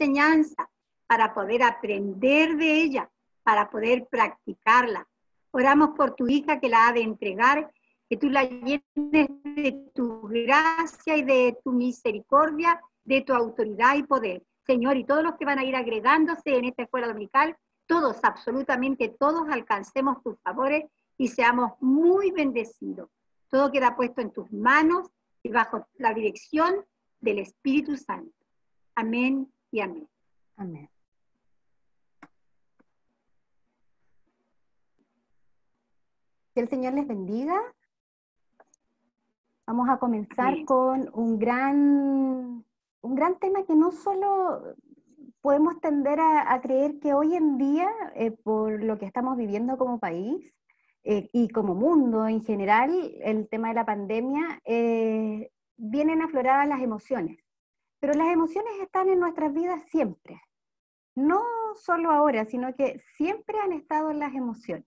enseñanza para poder aprender de ella, para poder practicarla. Oramos por tu hija que la ha de entregar, que tú la llenes de tu gracia y de tu misericordia, de tu autoridad y poder. Señor, y todos los que van a ir agregándose en esta escuela dominical, todos, absolutamente todos, alcancemos tus favores y seamos muy bendecidos. Todo queda puesto en tus manos y bajo la dirección del Espíritu Santo. Amén y amén. Amén. Que el Señor les bendiga. Vamos a comenzar con un gran tema que no solo podemos tender a creer que hoy en día, por lo que estamos viviendo como país y como mundo en general, el tema de la pandemia, vienen afloradas las emociones. Pero las emociones están en nuestras vidas siempre. No solo ahora, sino que siempre han estado en las emociones.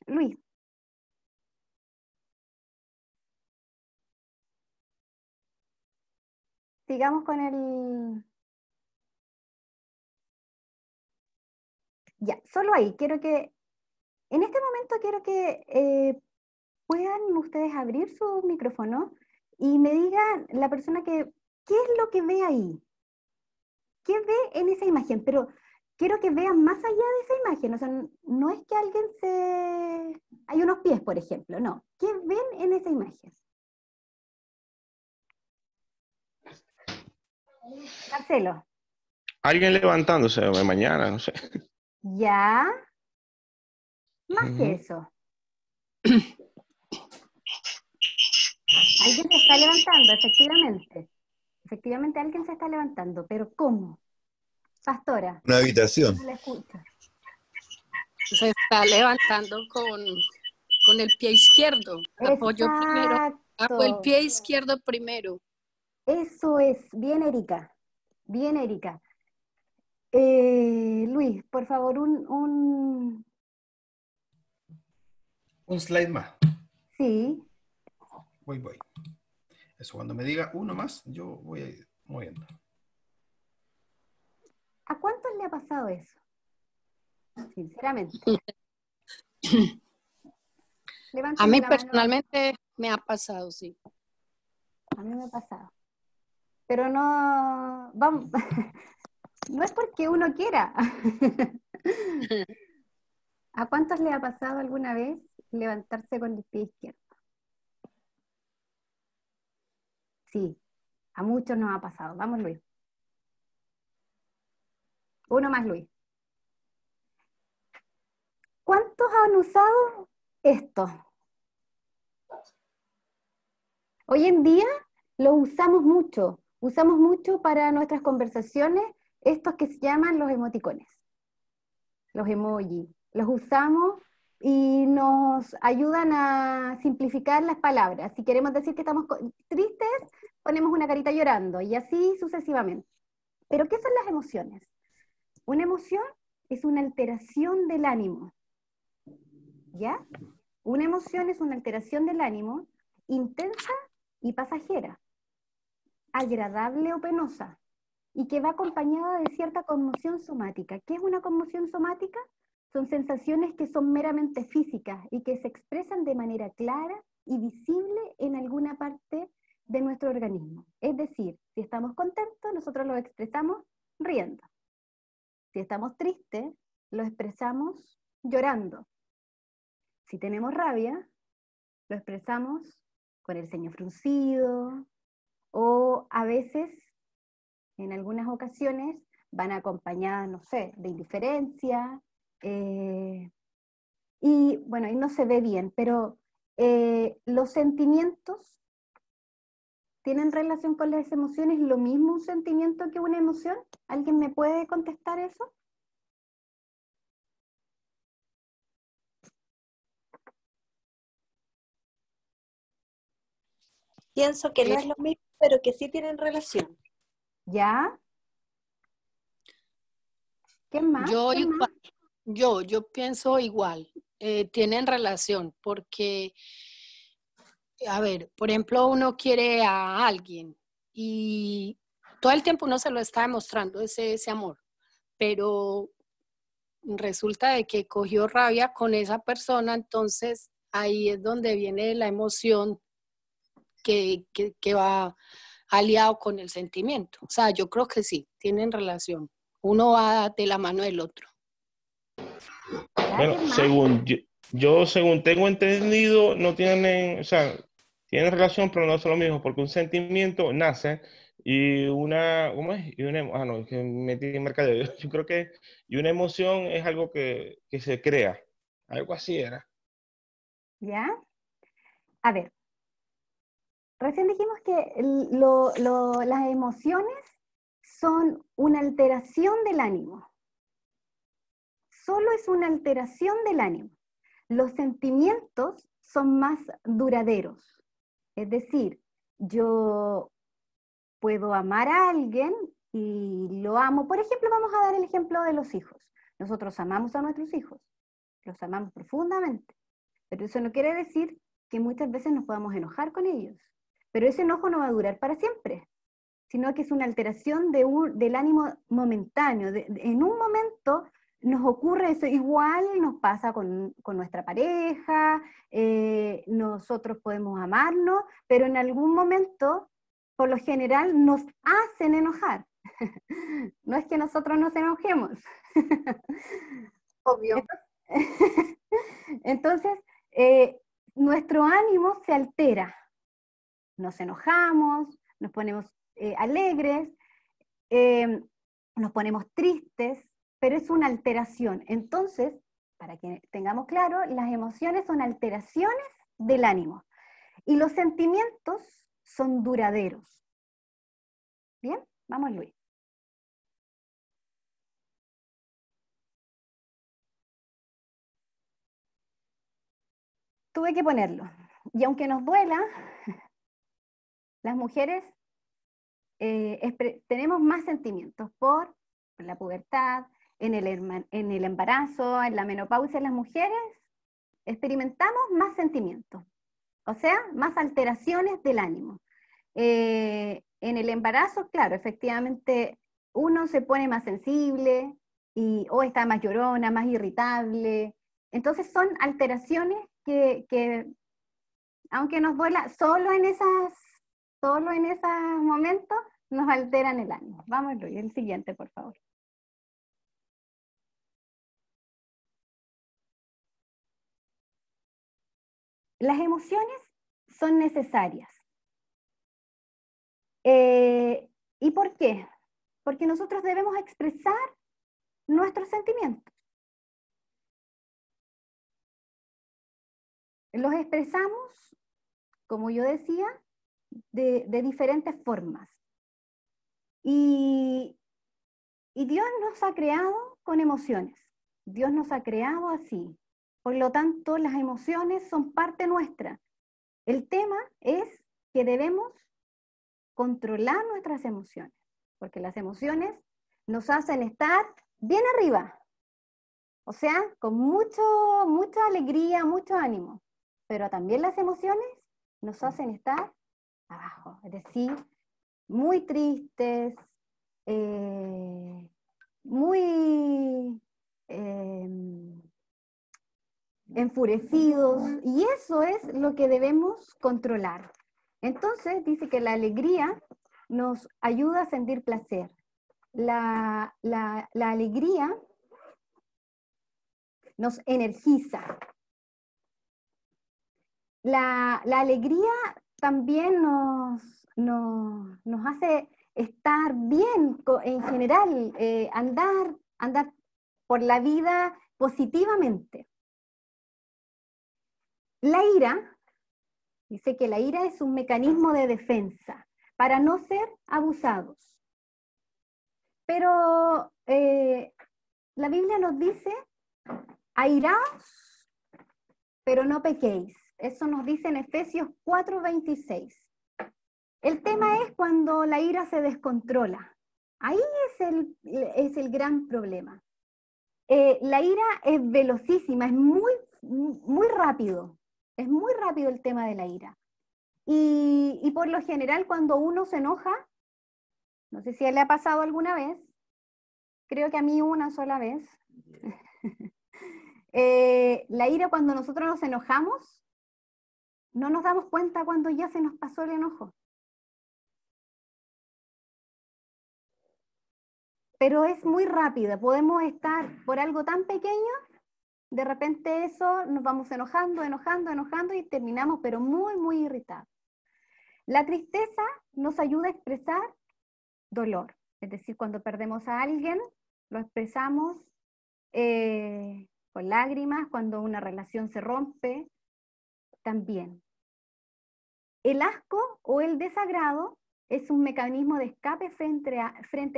Luis. Sigamos con el... Ya, solo ahí. En este momento quiero que puedan ustedes abrir su micrófono y me digan la persona ¿qué es lo que ve ahí? ¿Qué ve en esa imagen? Pero quiero que vean más allá de esa imagen. O sea, no es que alguien hay unos pies, por ejemplo, no. ¿Qué ven en esa imagen? Marcelo. Alguien levantándose de mañana, no sé. Ya. Más que eso. Alguien se está levantando, efectivamente. Efectivamente, alguien se está levantando. ¿Pero cómo? Pastora. Una habitación. No la escucho. Se está levantando con el pie izquierdo. Apoyo primero. Hago el pie izquierdo primero. Eso es. Bien, Erika. Bien, Erika. Luis, por favor, un slide más. Sí. Voy. Eso, cuando me diga uno más, yo voy a ir moviendo. ¿A cuántos le ha pasado eso? Sinceramente. A mí personalmente me ha pasado, sí. A mí me ha pasado. Pero no, vamos, no es porque uno quiera. ¿A cuántos le ha pasado alguna vez levantarse con el pie izquierdo? Sí, a muchos nos ha pasado. Vamos, Luis. Uno más, Luis. ¿Cuántos han usado esto? Hoy en día lo usamos mucho para nuestras conversaciones, estos que se llaman los emoticones, los emojis. Los usamos y nos ayudan a simplificar las palabras. Si queremos decir que estamos tristes, ponemos una carita llorando y así sucesivamente. ¿Pero qué son las emociones? Una emoción es una alteración del ánimo. ¿Ya? Una emoción es una alteración del ánimo intensa y pasajera, agradable o penosa, y que va acompañada de cierta conmoción somática. ¿Qué es una conmoción somática? Son sensaciones que son meramente físicas y que se expresan de manera clara y visible en alguna parte de nuestro organismo. Es decir, si estamos contentos, nosotros lo expresamos riendo. Si estamos tristes, lo expresamos llorando. Si tenemos rabia, lo expresamos con el ceño fruncido, o a veces, en algunas ocasiones, van acompañadas, no sé, de indiferencia, y bueno, ahí no se ve bien, pero los sentimientos tienen relación con las emociones, ¿lo mismo un sentimiento que una emoción? ¿Alguien me puede contestar eso? Pienso que no es lo mismo, pero que sí tienen relación. ¿Ya? ¿Qué más? Yo pienso igual. Tienen relación porque, a ver, por ejemplo, uno quiere a alguien y todo el tiempo uno se lo está demostrando, ese amor, pero resulta de que cogió rabia con esa persona, entonces ahí es donde viene la emoción que va aliado con el sentimiento. O sea, yo creo que sí, tienen relación. Uno va de la mano del otro. Bueno, según según tengo entendido, no tienen, o sea, tienen relación, pero no son lo mismo, porque un sentimiento nace y una, ¿cómo es? Y una, no, es que me metí en mercadeo. Yo creo que, y una emoción es algo que se crea. Algo así era. ¿Ya? A ver, recién dijimos que las emociones son una alteración del ánimo. Solo es una alteración del ánimo. Los sentimientos son más duraderos. Es decir, yo puedo amar a alguien y lo amo. Por ejemplo, vamos a dar el ejemplo de los hijos. Nosotros amamos a nuestros hijos, los amamos profundamente, pero eso no quiere decir que muchas veces nos podamos enojar con ellos. Pero ese enojo no va a durar para siempre, sino que es una alteración del ánimo momentáneo. En un momento nos ocurre eso, igual nos pasa con nuestra pareja, nosotros podemos amarnos, pero en algún momento, por lo general, nos hacen enojar. No es que nosotros nos enojemos. Obvio. Entonces, nuestro ánimo se altera. Nos enojamos, nos ponemos alegres, nos ponemos tristes, pero es una alteración. Entonces, para que tengamos claro, las emociones son alteraciones del ánimo y los sentimientos son duraderos. ¿Bien? Vamos, Luis. Tuve que ponerlo. Y aunque nos duela, las mujeres tenemos más sentimientos por la pubertad, en el embarazo, en la menopausia. Las mujeres experimentamos más sentimientos, o sea, más alteraciones del ánimo. En el embarazo, claro, efectivamente, uno se pone más sensible o está más llorona, más irritable. Entonces son alteraciones que aunque nos duela, solo en esos momentos nos alteran el ánimo. Vamos, Luis, el siguiente, por favor. Las emociones son necesarias. ¿Y por qué? Porque nosotros debemos expresar nuestros sentimientos. Los expresamos, como yo decía, de diferentes formas. Y Dios nos ha creado con emociones. Dios nos ha creado así. Por lo tanto, las emociones son parte nuestra. El tema es que debemos controlar nuestras emociones, porque las emociones nos hacen estar bien arriba, o sea, con mucha alegría, mucho ánimo, pero también las emociones nos hacen estar abajo, es decir, muy tristes, muy enfurecidos, y eso es lo que debemos controlar. Entonces dice que la alegría nos ayuda a sentir placer. La alegría nos energiza. La alegría también nos hace estar bien en general, andar por la vida positivamente. La ira, dice que la ira es un mecanismo de defensa para no ser abusados. Pero la Biblia nos dice, airaos, pero no pequéis. Eso nos dice en Efesios 4:26. El tema es cuando la ira se descontrola. Ahí es el gran problema. La ira es velocísima, es muy rápido. Es muy rápido el tema de la ira. Y por lo general, cuando uno se enoja, No sé si le ha pasado alguna vez. Creo que a mí una sola vez. La ira, cuando nosotros nos enojamos, no nos damos cuenta cuando ya se nos pasó el enojo. Pero es muy rápida. Podemos estar por algo tan pequeño, de repente eso nos vamos enojando, enojando, enojando y terminamos, pero muy, muy irritados. La tristeza nos ayuda a expresar dolor. Es decir, cuando perdemos a alguien, lo expresamos con lágrimas. Cuando una relación se rompe, también. El asco o el desagrado es un mecanismo de escape frente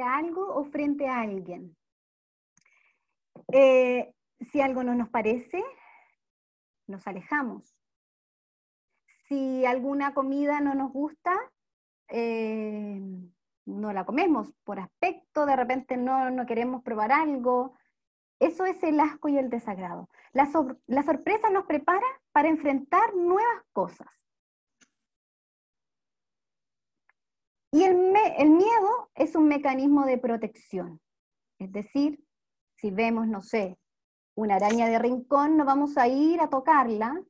a algo o frente a alguien. Si algo no nos parece, nos alejamos. Si alguna comida no nos gusta, no la comemos. Por aspecto, de repente no queremos probar algo. Eso es el asco y el desagrado. La sorpresa nos prepara para enfrentar nuevas cosas. Y el miedo es un mecanismo de protección. Es decir, si vemos, no sé, una araña de rincón, no vamos a ir a tocarla,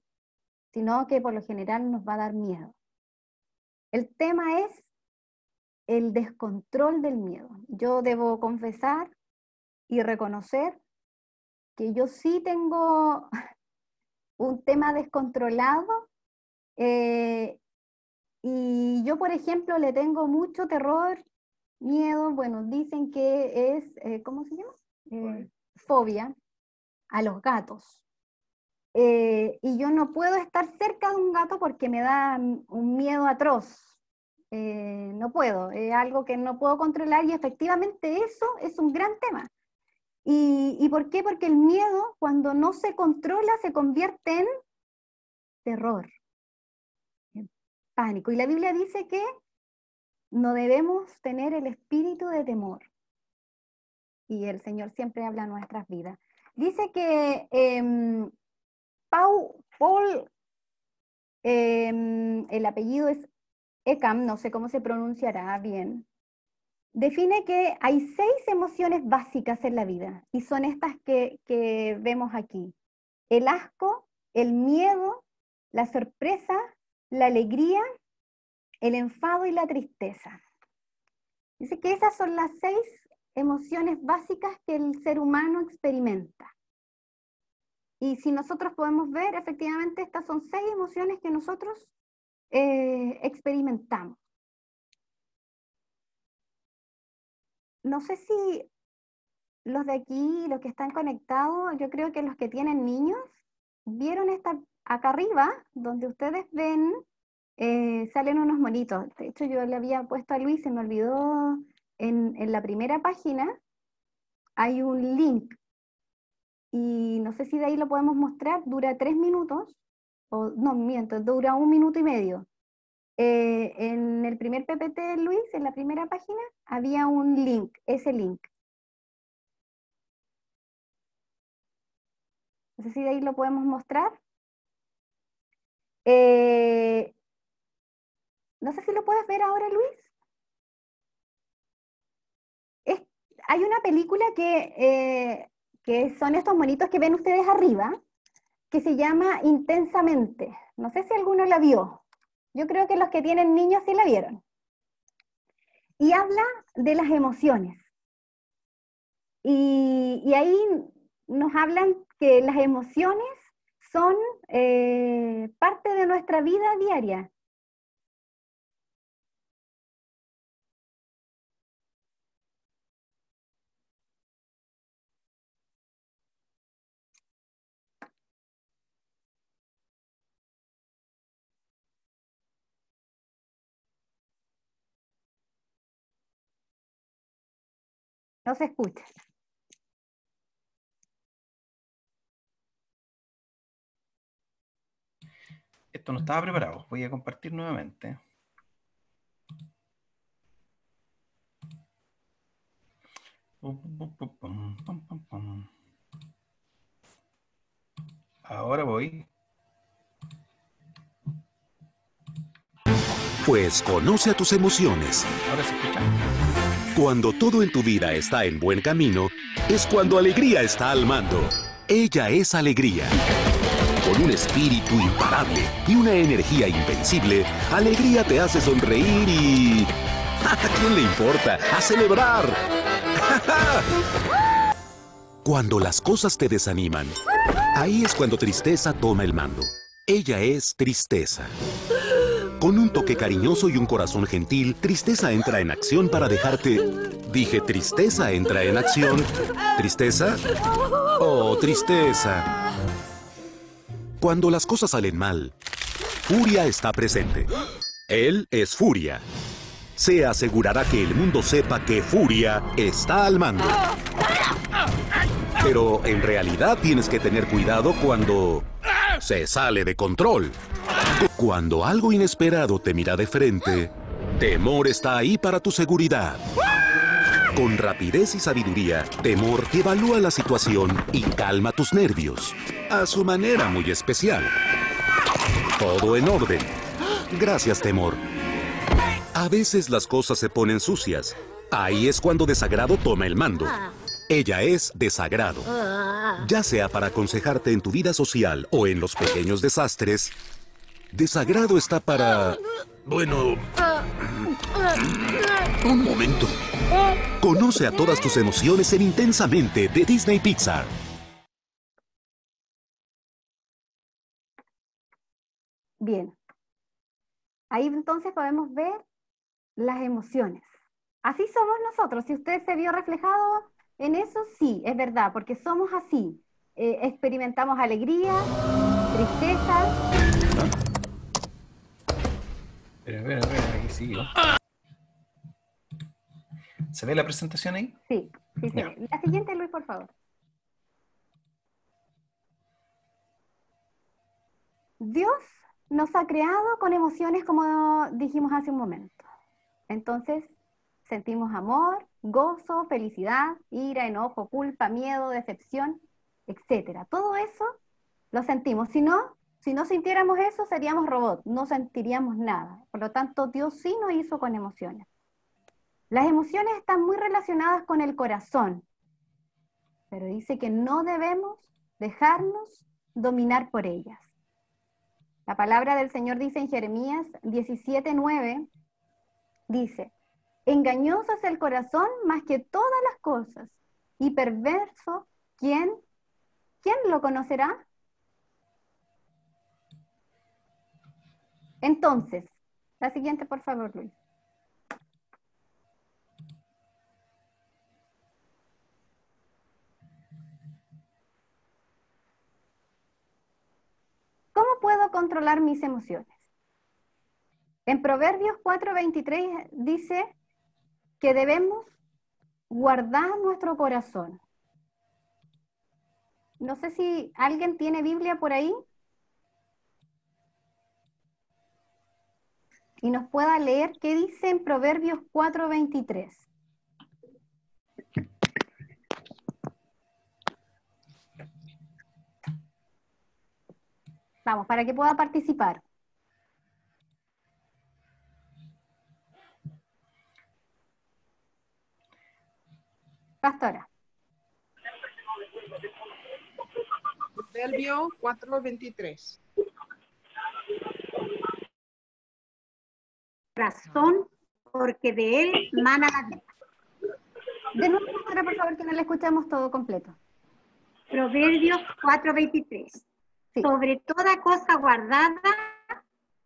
sino que por lo general nos va a dar miedo. El tema es el descontrol del miedo. Yo debo confesar y reconocer que yo sí tengo un tema descontrolado, y yo, por ejemplo, le tengo mucho terror, miedo, bueno, dicen que es, ¿cómo se llama? Fobia a los gatos. Y yo no puedo estar cerca de un gato porque me da un miedo atroz. No puedo, es algo que no puedo controlar, y efectivamente eso es un gran tema. ¿Y por qué? Porque el miedo, cuando no se controla, se convierte en terror, en pánico. Y la Biblia dice que no debemos tener el espíritu de temor. Y el Señor siempre habla en nuestras vidas. Dice que Paul, el apellido es Ekam, no sé cómo se pronunciará bien, define que hay 6 emociones básicas en la vida, y son estas que vemos aquí: el asco, el miedo, la sorpresa, la alegría, el enfado y la tristeza. Dice que esas son las 6 emociones básicas que el ser humano experimenta. Y si nosotros podemos ver, efectivamente, estas son 6 emociones que nosotros experimentamos. No sé si los de aquí, los que están conectados, yo creo que los que tienen niños, vieron acá arriba, donde ustedes ven, salen unos monitos. De hecho, yo le había puesto a Luis, se me olvidó, en la primera página hay un link. Y no sé si de ahí lo podemos mostrar, dura 3 minutos, o no, miento, dura 1 minuto y medio. En el primer PPT, Luis, en la primera página, había un link, ese link. No sé si de ahí lo podemos mostrar. No sé si lo puedes ver ahora, Luis. Hay una película que son estos monitos que ven ustedes arriba, que se llama Intensamente. No sé si alguno la vio. Yo creo que los que tienen niños sí la vieron. Y habla de las emociones. Y ahí nos hablan que las emociones son parte de nuestra vida diaria. No se escucha. Esto no estaba preparado. Voy a compartir nuevamente. Ahora voy. Pues conoce a tus emociones. Ahora se escucha. Cuando todo en tu vida está en buen camino, es cuando Alegría está al mando. Ella es Alegría. Con un espíritu imparable y una energía invencible, Alegría te hace sonreír y... ¿a quién le importa? ¡A celebrar! Cuando las cosas te desaniman, ahí es cuando Tristeza toma el mando. Ella es Tristeza. Con un toque cariñoso y un corazón gentil, Tristeza entra en acción para dejarte... Dije, Tristeza entra en acción. ¿Tristeza? Oh, Tristeza. Cuando las cosas salen mal, Furia está presente. Él es Furia. Se asegurará que el mundo sepa que Furia está al mando. Pero en realidad tienes que tener cuidado cuando se sale de control. Cuando algo inesperado te mira de frente, Temor está ahí para tu seguridad. Con rapidez y sabiduría, Temor evalúa la situación y calma tus nervios. A su manera muy especial. Todo en orden. Gracias, Temor. A veces las cosas se ponen sucias. Ahí es cuando Desagrado toma el mando. Ella es Desagrado. Ya sea para aconsejarte en tu vida social o en los pequeños desastres, Desagrado está para... Bueno... Un momento. Conoce a todas tus emociones en Intensamente de Disney Pixar. Bien. Ahí entonces podemos ver las emociones. Así somos nosotros. Si usted se vio reflejado en eso, sí, es verdad, porque somos así. Experimentamos alegría, tristeza. Espera, aquí sigo. ¿Se ve la presentación ahí? Sí, sí, sí. La siguiente, Luis, por favor. Dios nos ha creado con emociones como dijimos hace un momento. Entonces, sentimos amor, gozo, felicidad, ira, enojo, culpa, miedo, decepción, etc. Todo eso lo sentimos. Si no sintiéramos eso, seríamos robots, no sentiríamos nada. Por lo tanto, Dios sí nos hizo con emociones. Las emociones están muy relacionadas con el corazón, pero dice que no debemos dejarnos dominar por ellas. La palabra del Señor dice en Jeremías 17:9, dice, engañoso es el corazón más que todas las cosas, y perverso, ¿quién lo conocerá? Entonces, la siguiente, por favor, Luis. ¿Cómo puedo controlar mis emociones? En Proverbios 4:23 dice que debemos guardar nuestro corazón. No sé si alguien tiene Biblia por ahí y nos pueda leer qué dice en Proverbios 4:23. Vamos, para que pueda participar. Pastora. Proverbio 4:23. Razón, porque de él mana la vida. De nuevo, pastora, por favor, que no le escuchamos todo completo. Proverbios 4:23. Sí. Sobre toda cosa guardada,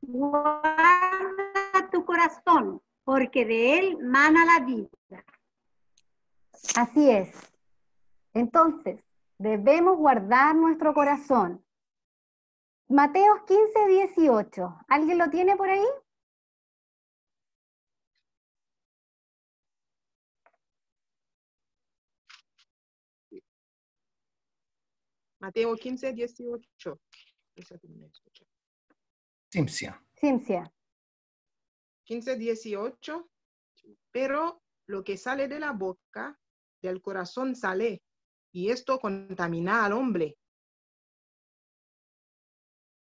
guarda tu corazón, porque de él mana la vida. Así es. Entonces, debemos guardar nuestro corazón. Mateos 15:18. ¿Alguien lo tiene por ahí? Mateo 15:18. Cimcia. 15:18. Pero lo que sale de la boca, del corazón sale, y esto contamina al hombre.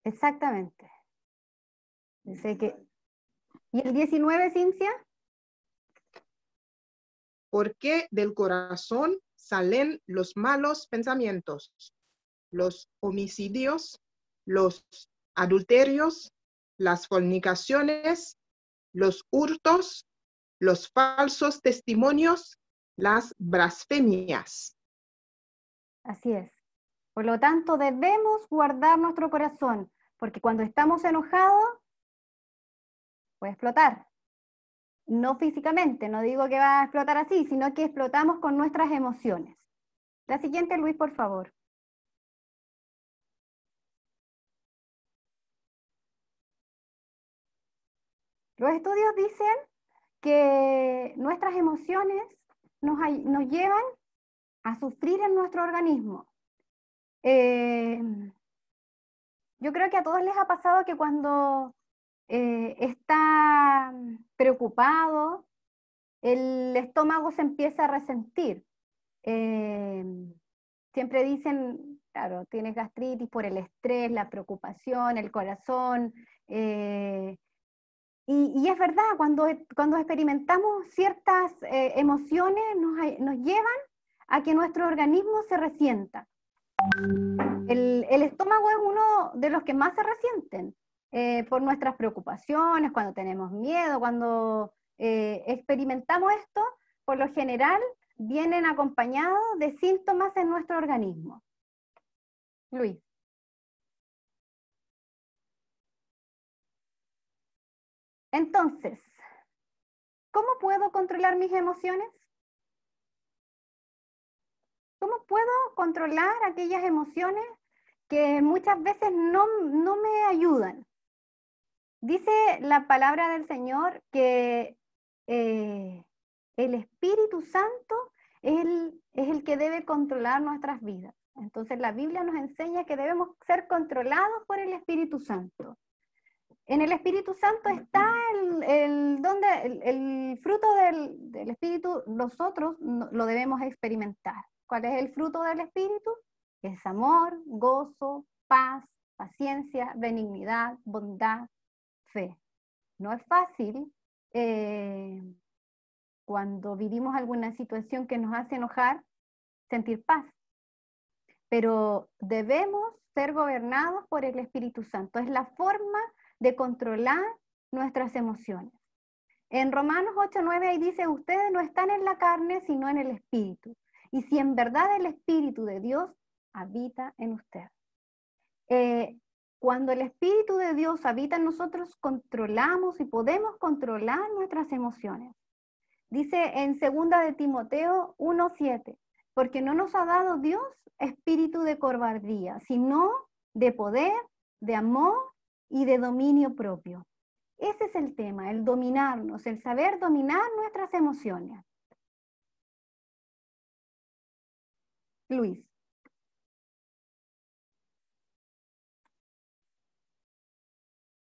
Exactamente. Dice que ¿Y el 19, Cincia? Porque del corazón salen los malos pensamientos, los homicidios, los adulterios, las fornicaciones, los hurtos, los falsos testimonios, las blasfemias. Así es. Por lo tanto, debemos guardar nuestro corazón, porque cuando estamos enojados, puede explotar. No físicamente, no digo que va a explotar así, sino que explotamos con nuestras emociones. La siguiente, Luis, por favor. Los estudios dicen que nuestras emociones nos llevan a sufrir en nuestro organismo. Yo creo que a todos les ha pasado que cuando está preocupado, el estómago se empieza a resentir. Siempre dicen, claro, tienes gastritis por el estrés, la preocupación, el corazón. Y es verdad, cuando experimentamos ciertas emociones nos llevan a que nuestro organismo se resienta. El estómago es uno de los que más se resienten por nuestras preocupaciones, cuando tenemos miedo, cuando experimentamos esto, por lo general vienen acompañados de síntomas en nuestro organismo. Luis. Entonces, ¿cómo puedo controlar mis emociones? ¿Cómo puedo controlar aquellas emociones que muchas veces no me ayudan? Dice la palabra del Señor que el Espíritu Santo es el que debe controlar nuestras vidas. Entonces la Biblia nos enseña que debemos ser controlados por el Espíritu Santo. En el Espíritu Santo está el fruto del Espíritu, nosotros lo debemos experimentar. ¿Cuál es el fruto del Espíritu? Es amor, gozo, paz, paciencia, benignidad, bondad, fe. No es fácil cuando vivimos alguna situación que nos hace enojar, sentir paz. Pero debemos ser gobernados por el Espíritu Santo. Es la forma de controlar nuestras emociones. En Romanos 8:9 ahí dice, ustedes no están en la carne, sino en el Espíritu. Y si en verdad el Espíritu de Dios habita en ustedes. Cuando el Espíritu de Dios habita en nosotros, controlamos y podemos controlar nuestras emociones. Dice en 2 de Timoteo 1:7, porque no nos ha dado Dios espíritu de cobardía, sino de poder, de amor y de dominio propio. Ese es el tema, el dominarnos, el saber dominar nuestras emociones. Luis.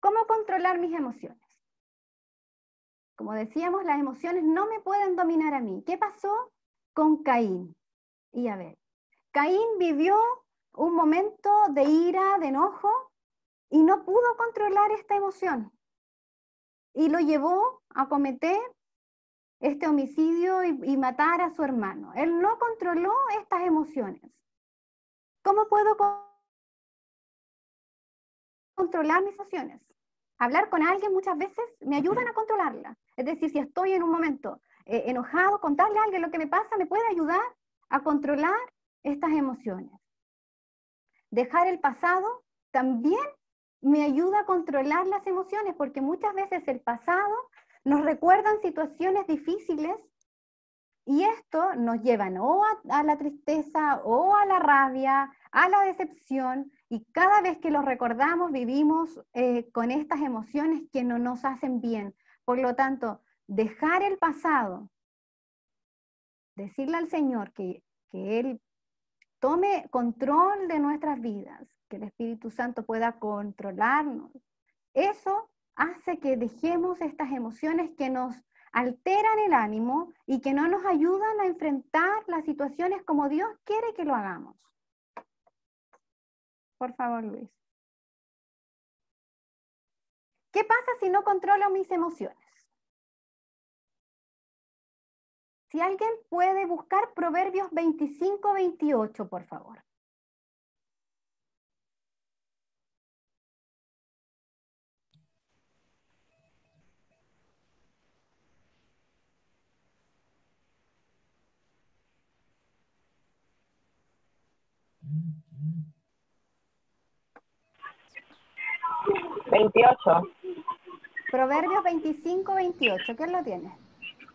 ¿Cómo controlar mis emociones? Como decíamos, las emociones no me pueden dominar a mí. ¿Qué pasó con Caín y Abel? Caín vivió un momento de ira, de enojo, y no pudo controlar esta emoción. Y lo llevó a cometer este homicidio y matar a su hermano. Él no controló estas emociones. ¿Cómo puedo controlar mis emociones? Hablar con alguien muchas veces me ayudan a controlarla. Es decir, si estoy en un momento enojado, contarle a alguien lo que me pasa me puede ayudar a controlar estas emociones. Dejar el pasado también me ayuda a controlar las emociones, porque muchas veces el pasado nos recuerdan situaciones difíciles y esto nos lleva o a la tristeza o a la rabia, a la decepción, y cada vez que lo recordamos vivimos con estas emociones que no nos hacen bien. Por lo tanto, dejar el pasado, decirle al Señor que Él tome control de nuestras vidas, que el Espíritu Santo pueda controlarnos, eso hace que dejemos estas emociones que nos alteran el ánimo y que no nos ayudan a enfrentar las situaciones como Dios quiere que lo hagamos. Por favor, Luis. ¿Qué pasa si no controlo mis emociones? Si alguien puede buscar Proverbios 25-28, por favor. Proverbios 25-28, ¿quién lo tiene?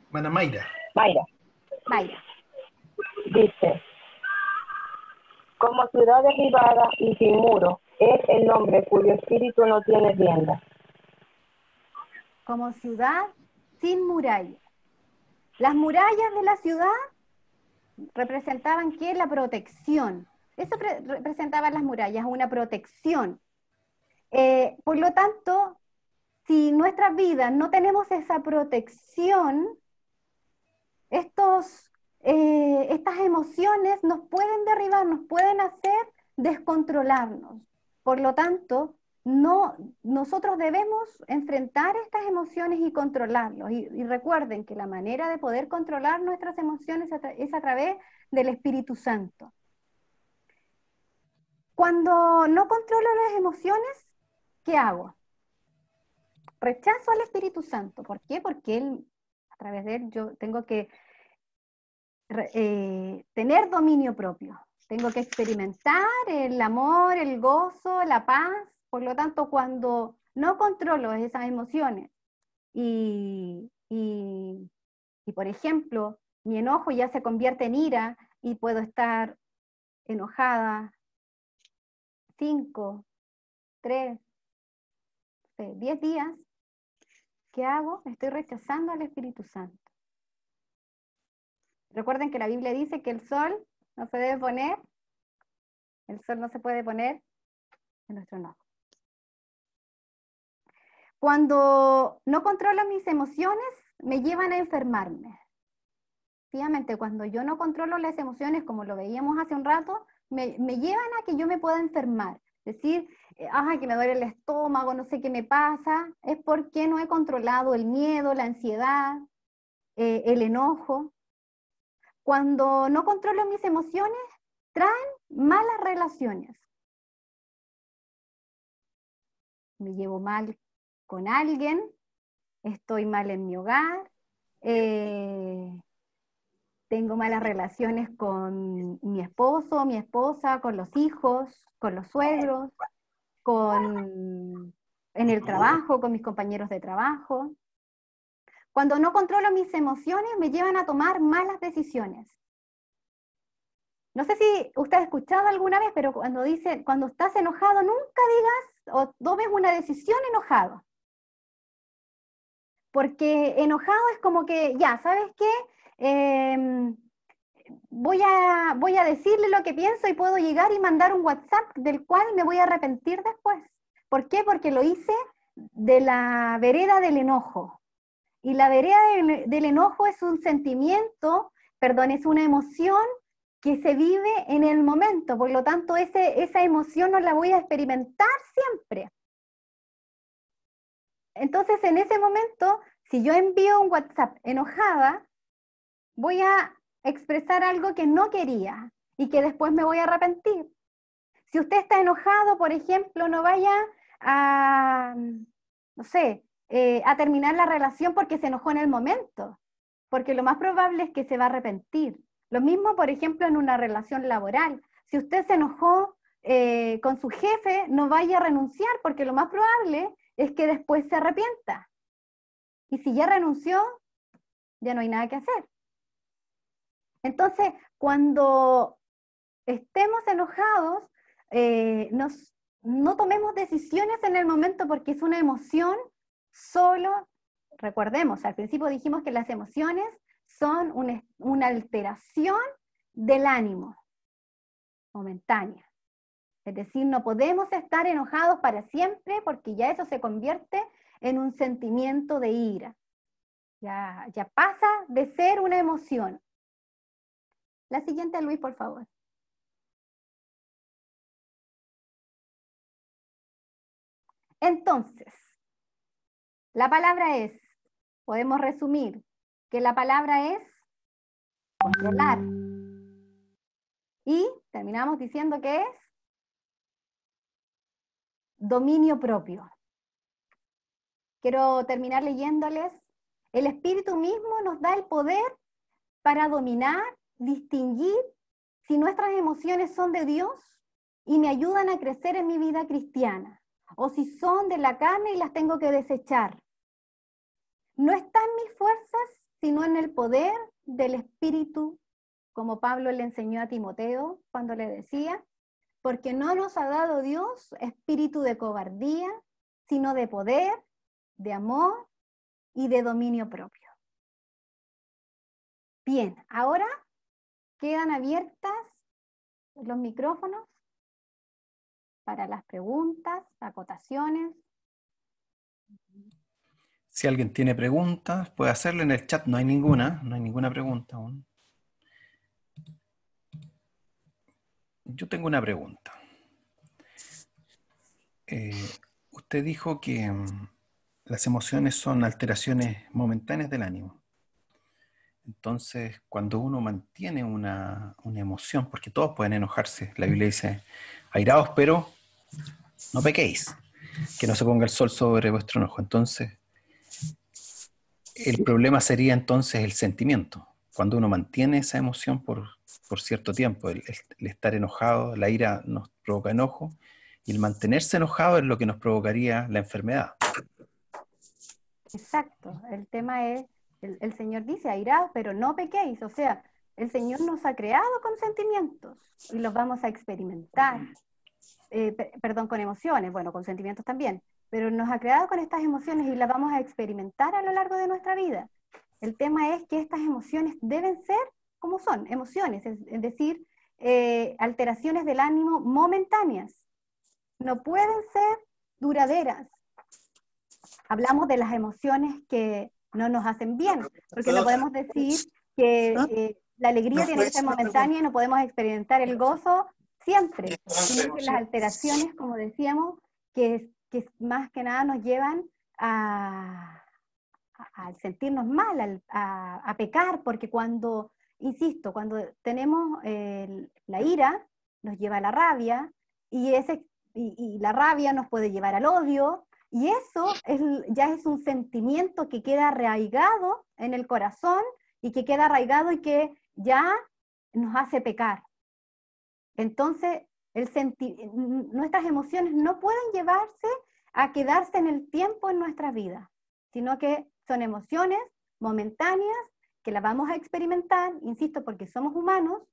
Mana Mayra. Mayra. Dice, como ciudad derribada y sin muro, es el nombre cuyo espíritu no tiene rienda. Como ciudad sin murallas. Las murallas de la ciudad representaban ¿qué? La protección. Eso representaban las murallas, una protección. Por lo tanto, si en nuestras vidas no tenemos esa protección, estas emociones nos pueden derribar, nos pueden hacer descontrolarnos. Por lo tanto, nosotros debemos enfrentar estas emociones y controlarlos. Y recuerden que la manera de poder controlar nuestras emociones es a través del Espíritu Santo. Cuando no controlo las emociones, ¿qué hago? Rechazo al Espíritu Santo. ¿Por qué? Porque Él, a través de Él, yo tengo que tener dominio propio. Tengo que experimentar el amor, el gozo, la paz. Por lo tanto, cuando no controlo esas emociones y por ejemplo, mi enojo ya se convierte en ira y puedo estar enojada 5, 3, 10 días, ¿qué hago? Estoy rechazando al Espíritu Santo. Recuerden que la Biblia dice que el sol no se debe poner, el sol no se puede poner en nuestro enojo. Cuando no controlo mis emociones, me llevan a enfermarme. Efectivamente, cuando yo no controlo las emociones, como lo veíamos hace un rato, me llevan a que yo me pueda enfermar. Es decir, que me duele el estómago, no sé qué me pasa, es porque no he controlado el miedo, la ansiedad, el enojo. Cuando no controlo mis emociones, traen malas relaciones. Me llevo mal con alguien, estoy mal en mi hogar, tengo malas relaciones con mi esposo, mi esposa, con los hijos, con los suegros, en el trabajo, con mis compañeros de trabajo. Cuando no controlo mis emociones, me llevan a tomar malas decisiones. No sé si usted ha escuchado alguna vez, pero cuando estás enojado, nunca digas o tomes una decisión enojado. Porque enojado es como que, ya, ¿sabes qué? Voy a decirle lo que pienso y puedo llegar y mandar un WhatsApp del cual me voy a arrepentir después. ¿Por qué? Porque lo hice de la vereda del enojo. Y la vereda del enojo es un sentimiento, es una emoción que se vive en el momento. Por lo tanto, esa emoción no la voy a experimentar siempre. Entonces, en ese momento, si yo envío un WhatsApp enojada, voy a expresar algo que no quería y que después me voy a arrepentir. Si usted está enojado, por ejemplo, no vaya a, no sé, a terminar la relación porque se enojó en el momento, porque lo más probable es que se va a arrepentir. Lo mismo, por ejemplo, en una relación laboral. Si usted se enojó con su jefe, no vaya a renunciar porque lo más probable es que después se arrepienta. Y si ya renunció, ya no hay nada que hacer. Entonces, cuando estemos enojados, no tomemos decisiones en el momento porque es una emoción solo. Recordemos, al principio dijimos que las emociones son una alteración del ánimo momentánea. Es decir, no podemos estar enojados para siempre porque ya eso se convierte en un sentimiento de ira. Ya pasa de ser una emoción. La siguiente, Luis, por favor. Entonces, La palabra es, podemos resumir, que la palabra es controlar. Y terminamos diciendo que es dominio propio. Quiero terminar leyéndoles. El Espíritu mismo nos da el poder para dominar, distinguir si nuestras emociones son de Dios y me ayudan a crecer en mi vida cristiana, o si son de la carne y las tengo que desechar. No está en mis fuerzas, sino en el poder del Espíritu, como Pablo le enseñó a Timoteo cuando le decía, porque no nos ha dado Dios espíritu de cobardía, sino de poder, de amor y de dominio propio. Bien, ahora quedan abiertas los micrófonos para las preguntas, acotaciones. Si alguien tiene preguntas, puede hacerlo en el chat. No hay ninguna pregunta aún. Yo tengo una pregunta. Usted dijo que las emociones son alteraciones momentáneas del ánimo. Entonces, cuando uno mantiene una emoción, porque todos pueden enojarse, la Biblia dice, airaos, pero no pequéis, que no se ponga el sol sobre vuestro enojo. Entonces, el problema sería entonces el sentimiento. Cuando uno mantiene esa emoción por cierto tiempo, el estar enojado, la ira nos provoca enojo, y el mantenerse enojado es lo que nos provocaría la enfermedad. Exacto, el tema es, el Señor dice, airaos, pero no pequéis, o sea, el Señor nos ha creado con sentimientos y los vamos a experimentar, perdón, con emociones, bueno, con sentimientos también, pero nos ha creado con estas emociones y las vamos a experimentar a lo largo de nuestra vida. El tema es que estas emociones deben ser como son, emociones, es decir, alteraciones del ánimo momentáneas, no pueden ser duraderas. Hablamos de las emociones que no nos hacen bien, porque no podemos decir que la alegría tiene que ser momentánea y no podemos experimentar el gozo siempre, sino que las alteraciones, como decíamos, que más que nada nos llevan a sentirnos mal, a pecar, porque cuando, insisto, cuando tenemos la ira, nos lleva a la rabia, y la rabia nos puede llevar al odio, y eso ya es un sentimiento que queda arraigado en el corazón y que queda arraigado y que ya nos hace pecar. Entonces, nuestras emociones no pueden llevarse a quedarse en el tiempo en nuestra vida, sino que son emociones momentáneas que las vamos a experimentar, insisto, porque somos humanos,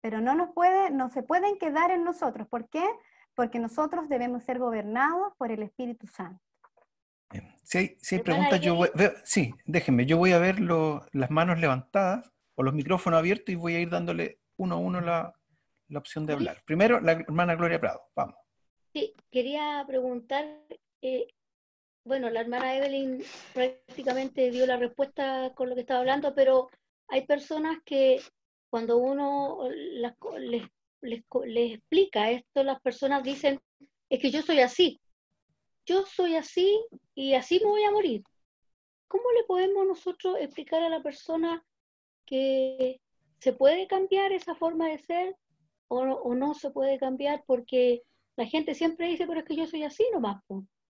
pero no se pueden quedar en nosotros. ¿Por qué? Porque nosotros debemos ser gobernados por el Espíritu Santo. Bien. Si hay preguntas, sí, déjenme, yo voy a ver las manos levantadas o los micrófonos abiertos y voy a ir dándole uno a uno la opción de hablar. Primero, la hermana Gloria Prado, vamos. Sí, quería preguntar, bueno, la hermana Evelyn prácticamente dio la respuesta con lo que estaba hablando, pero hay personas que cuando uno les explica esto, las personas dicen, es que yo soy así y así me voy a morir. ¿Cómo le podemos nosotros explicar a la persona que se puede cambiar esa forma de ser o no se puede cambiar? Porque la gente siempre dice, pero es que yo soy así nomás,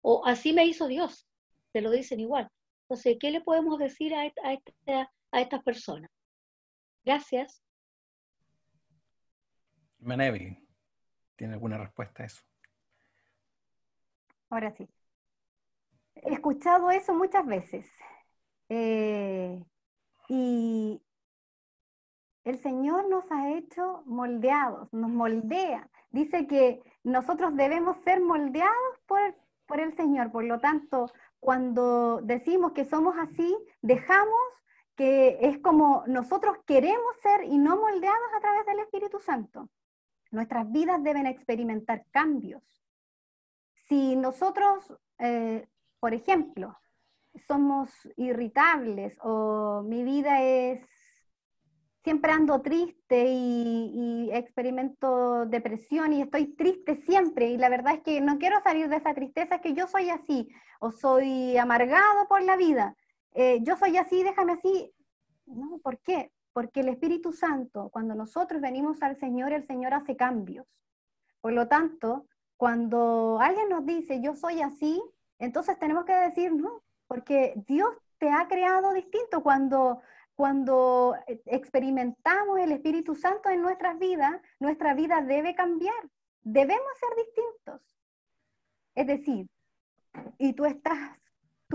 o así me hizo Dios, te lo dicen igual. Entonces, ¿qué le podemos decir a estas personas? Gracias. Hermana Evelyn, ¿tiene alguna respuesta a eso? Ahora sí. He escuchado eso muchas veces. Y el Señor nos ha hecho moldeados, nos moldea. Dice que nosotros debemos ser moldeados por el Señor. Por lo tanto, cuando decimos que somos así, dejamos que es como nosotros queremos ser y no moldeados a través del Espíritu Santo. Nuestras vidas deben experimentar cambios. Si nosotros, por ejemplo, somos irritables o mi vida es siempre ando triste y experimento depresión y estoy triste siempre, y la verdad es que no quiero salir de esa tristeza, es que yo soy así, o soy amargado por la vida, yo soy así, déjame así. No, ¿por qué? Porque el Espíritu Santo, cuando nosotros venimos al Señor, el Señor hace cambios. Por lo tanto, cuando alguien nos dice, yo soy así, entonces tenemos que decir, no, porque Dios te ha creado distinto. Cuando experimentamos el Espíritu Santo en nuestra vida debe cambiar, debemos ser distintos. Es decir, y ¿tú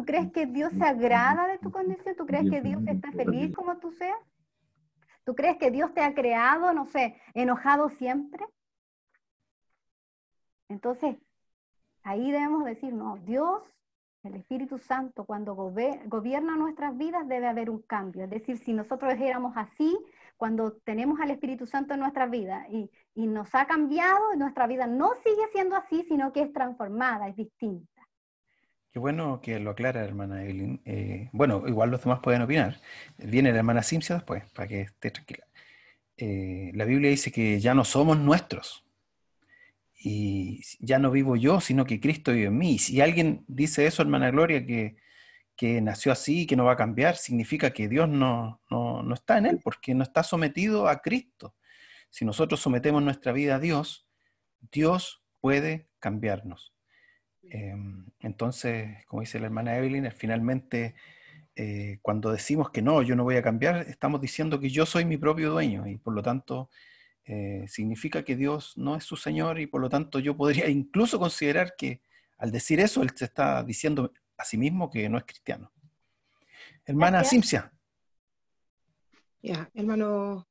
crees que Dios se agrada de tu condición? ¿Tú crees que Dios está feliz como tú seas? ¿Tú crees que Dios te ha creado, no sé, enojado siempre? Entonces, ahí debemos decir, no, Dios, el Espíritu Santo, cuando gobierna nuestras vidas, debe haber un cambio. Es decir, si nosotros éramos así, cuando tenemos al Espíritu Santo en nuestras vidas y nos ha cambiado, nuestra vida no sigue siendo así, sino que es transformada, es distinta. Qué bueno que lo aclara, hermana Evelyn. Bueno, igual los demás pueden opinar. Viene la hermana Cimcia después, para que esté tranquila. La Biblia dice que ya no somos nuestros. Y ya no vivo yo, sino que Cristo vive en mí. Y si alguien dice eso, hermana Gloria, que nació así, que no va a cambiar, significa que Dios no está en él, porque no está sometido a Cristo. Si nosotros sometemos nuestra vida a Dios, Dios puede cambiarnos. Entonces, como dice la hermana Evelyn, finalmente, cuando decimos que no, yo no voy a cambiar, estamos diciendo que yo soy mi propio dueño, y por lo tanto significa que Dios no es su Señor, y por lo tanto yo podría incluso considerar que al decir eso, él se está diciendo a sí mismo que no es cristiano. Hermana Cimcia. Ya, hermana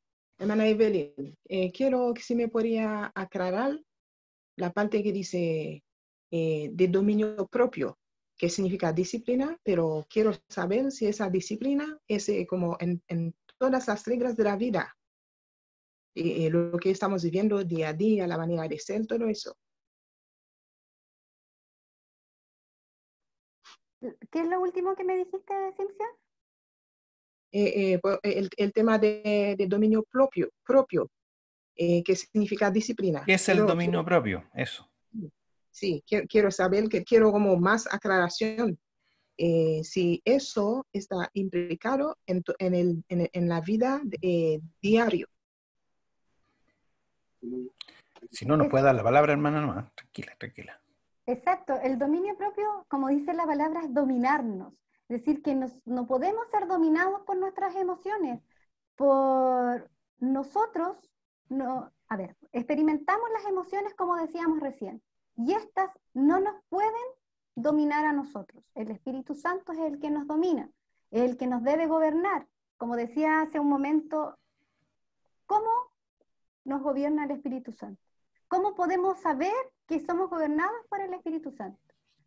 Evelyn, quiero que si me podría aclarar la parte que dice de dominio propio, que significa disciplina, pero quiero saber si esa disciplina es como en todas las reglas de la vida, lo que estamos viviendo día a día, la manera de ser, todo eso. ¿Qué es lo último que me dijiste, Cimcia? El tema de dominio propio, que significa disciplina. ¿Qué es el dominio propio? Eso. Sí, quiero saber, que quiero como más aclaración. Si eso está implicado en la vida diario. Si no, nos puede dar la palabra, hermana, nomás. Tranquila. Exacto, el dominio propio, como dice la palabra, es dominarnos. Es decir, que no podemos ser dominados por nuestras emociones. Por nosotros, experimentamos las emociones como decíamos recién. Y estas no nos pueden dominar a nosotros. El Espíritu Santo es el que nos domina, es el que nos debe gobernar. Como decía hace un momento, ¿cómo nos gobierna el Espíritu Santo? ¿Cómo podemos saber que somos gobernados por el Espíritu Santo?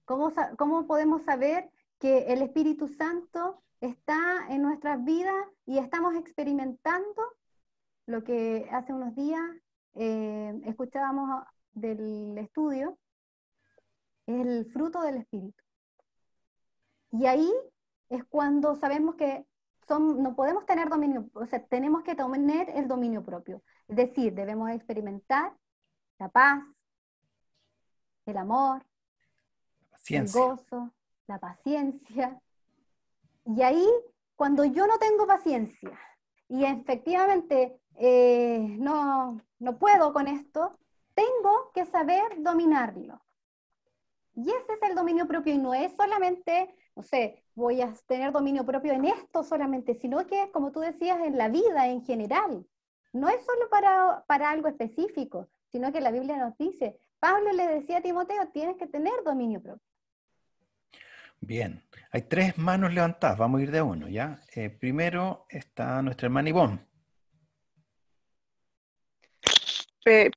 ¿Cómo podemos saber que el Espíritu Santo está en nuestras vidas y estamos experimentando lo que hace unos días escuchábamos del estudio, el fruto del Espíritu? Y ahí es cuando sabemos que no podemos tener dominio, o sea, tenemos que tener el dominio propio. Es decir, debemos experimentar la paz, el amor, el gozo, la paciencia. Y ahí, cuando yo no tengo paciencia y efectivamente no puedo con esto, tengo que saber dominarlo. Y ese es el dominio propio, y no es solamente, no sé, voy a tener dominio propio en esto solamente, sino que, como tú decías, en la vida en general. No es solo para algo específico, sino que la Biblia nos dice, Pablo le decía a Timoteo, tienes que tener dominio propio. Bien, hay 3 manos levantadas, vamos a ir de a uno, ¿ya? Primero está nuestra hermana Ivonne.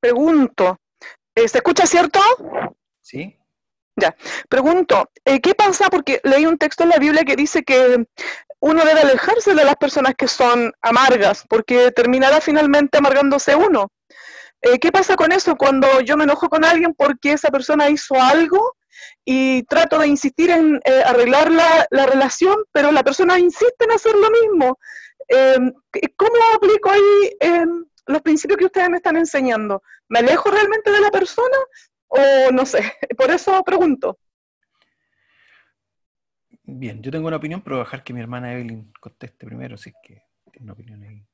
Pregunto, ¿se escucha cierto? Sí. Ya, pregunto, ¿qué pasa? Porque leí un texto en la Biblia que dice que uno debe alejarse de las personas que son amargas, porque terminará finalmente amargándose uno. ¿Qué pasa con eso cuando yo me enojo con alguien porque esa persona hizo algo y trato de insistir en arreglar la relación, pero la persona insiste en hacer lo mismo? ¿Cómo aplico ahí los principios que ustedes me están enseñando? ¿Me alejo realmente de la persona o no sé? Por eso pregunto. Bien, yo tengo una opinión, pero voy a dejar que mi hermana Evelyn conteste primero, si es que tiene una opinión ahí.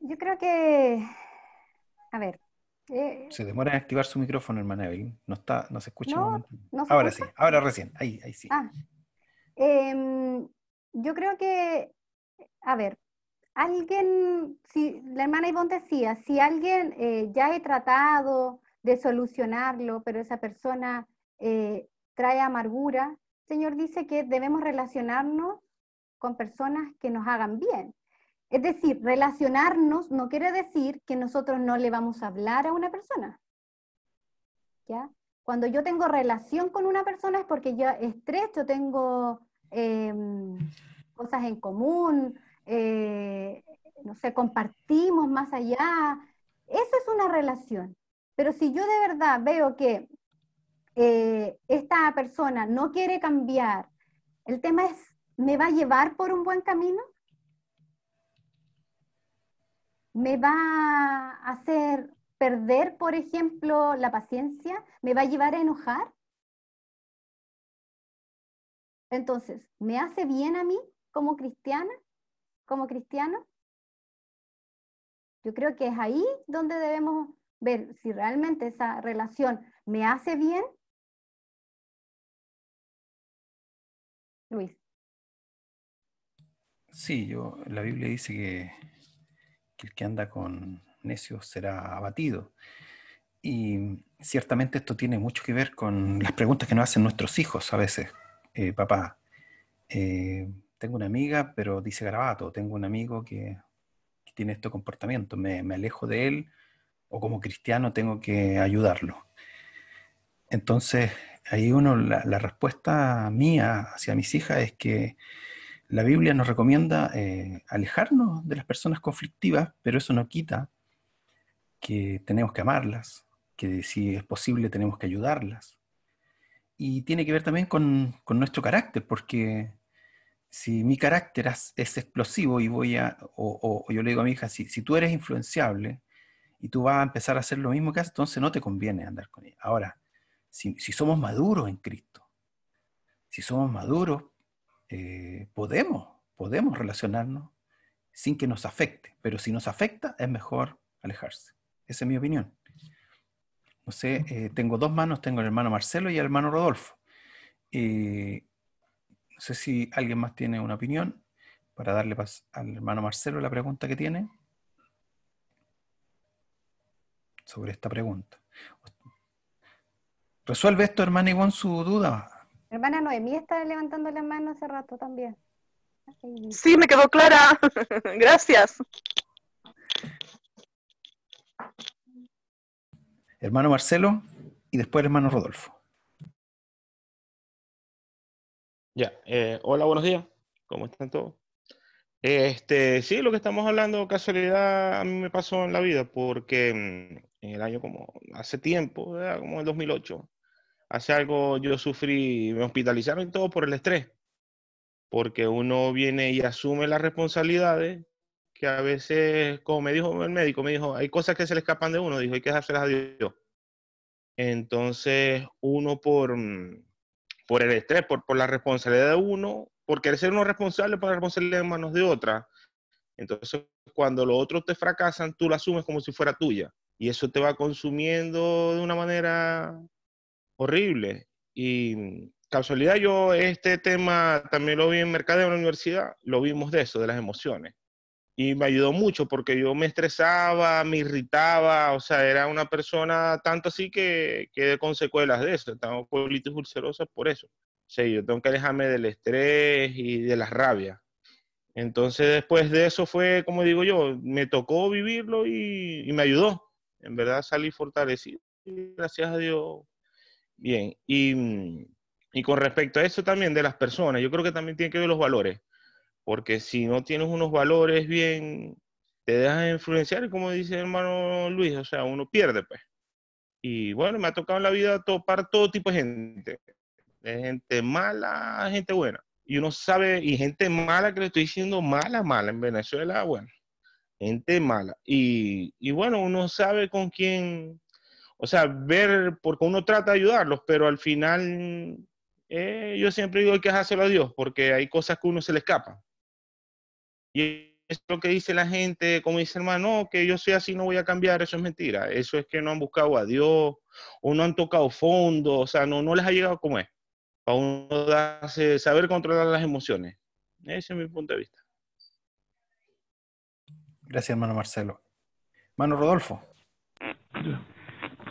Yo creo que, a ver, Se demora en activar su micrófono, hermana Evelyn. No se escucha un no, momento. ¿no se Ahora escucha? sí, ahora recién. Ahí sí. Ah, yo creo que, a ver, alguien, si la hermana Ivonne decía, si alguien ya he tratado de solucionarlo, pero esa persona trae amargura, el Señor dice que debemos relacionarnos con personas que nos hagan bien. Es decir, relacionarnos no quiere decir que nosotros no le vamos a hablar a una persona. ¿Ya? Cuando yo tengo relación con una persona es porque yo estrecho, tengo cosas en común, no sé, compartimos más allá. Eso es una relación. Pero si yo de verdad veo que esta persona no quiere cambiar, el tema es, ¿me va a llevar por un buen camino? ¿Me va a hacer perder, por ejemplo, la paciencia? ¿Me va a llevar a enojar? Entonces, ¿me hace bien a mí como cristiana, como cristiano? Yo creo que es ahí donde debemos ver si realmente esa relación me hace bien. Luis. Sí, la Biblia dice que el que anda con necios será abatido. Y ciertamente esto tiene mucho que ver con las preguntas que nos hacen nuestros hijos a veces. Papá, tengo una amiga, pero dice garabato. Tengo un amigo que tiene este comportamiento. Me alejo de él, o como cristiano tengo que ayudarlo. Entonces, ahí la respuesta mía hacia mis hijas es que la Biblia nos recomienda alejarnos de las personas conflictivas, pero eso no quita que tenemos que amarlas, que si es posible tenemos que ayudarlas. Y tiene que ver también con nuestro carácter, porque si mi carácter es explosivo y o yo le digo a mi hija, si tú eres influenciable y tú vas a empezar a hacer lo mismo que haces, entonces no te conviene andar con ella. Ahora, si somos maduros en Cristo, si somos maduros, podemos relacionarnos sin que nos afecte, pero si nos afecta es mejor alejarse. Esa es mi opinión. No sé, tengo dos manos, tengo el hermano Marcelo y el hermano Rodolfo. No sé si alguien más tiene una opinión para darle al hermano Marcelo la pregunta que tiene sobre esta pregunta. ¿Resuelve esto, hermana Ivonne, su duda? Hermana Noemí está levantando la mano hace rato también. Sí, me quedó clara. Gracias. Hermano Marcelo y después el hermano Rodolfo. Ya, hola, buenos días. ¿Cómo están todos? Sí, lo que estamos hablando, casualidad, a mí me pasó en la vida, porque en el año como, hace tiempo, ¿verdad? Como el 2008, hace algo yo sufrí, me hospitalizaron y todo por el estrés, porque uno viene y asume las responsabilidades, que a veces, como me dijo el médico, me dijo, hay cosas que se le escapan de uno, dijo, hay que dárselas a Dios. Entonces, uno por el estrés, por la responsabilidad de uno, por querer ser uno responsable, por la responsabilidad en manos de otra. Entonces, cuando los otros te fracasan, tú lo asumes como si fuera tuya. Y eso te va consumiendo de una manera horrible. Y casualidad, yo este tema también lo vi en mercadeo en la universidad, lo vimos de eso, de las emociones. Y me ayudó mucho porque yo me estresaba, me irritaba, o sea, era una persona tanto así que quedé con secuelas de eso, tengo colitis ulcerosa por eso. O sea, yo tengo que alejarme del estrés y de las rabias. Entonces, después de eso fue, como digo yo, me tocó vivirlo y me ayudó. En verdad salí fortalecido, gracias a Dios. Bien, y con respecto a eso también de las personas, yo creo que también tiene que ver los valores, porque si no tienes unos valores bien, te dejas influenciar, y como dice el hermano Luis, o sea, uno pierde, pues. Y bueno, me ha tocado en la vida topar todo tipo de gente mala a gente buena. y uno sabe, y gente mala que le estoy diciendo mala en Venezuela, bueno, gente mala. Y bueno, uno sabe con quién, o sea, ver, porque uno trata de ayudarlos, pero al final yo siempre digo que dejárselo a Dios, porque hay cosas que a uno se le escapan. Y es lo que dice la gente, como dice hermano, no, que yo soy así, no voy a cambiar, eso es mentira. Eso es que no han buscado a Dios, o no han tocado fondo, o sea, no les ha llegado como es. Para uno saber controlar las emociones. Ese es mi punto de vista. Gracias, hermano Marcelo. Hermano Rodolfo.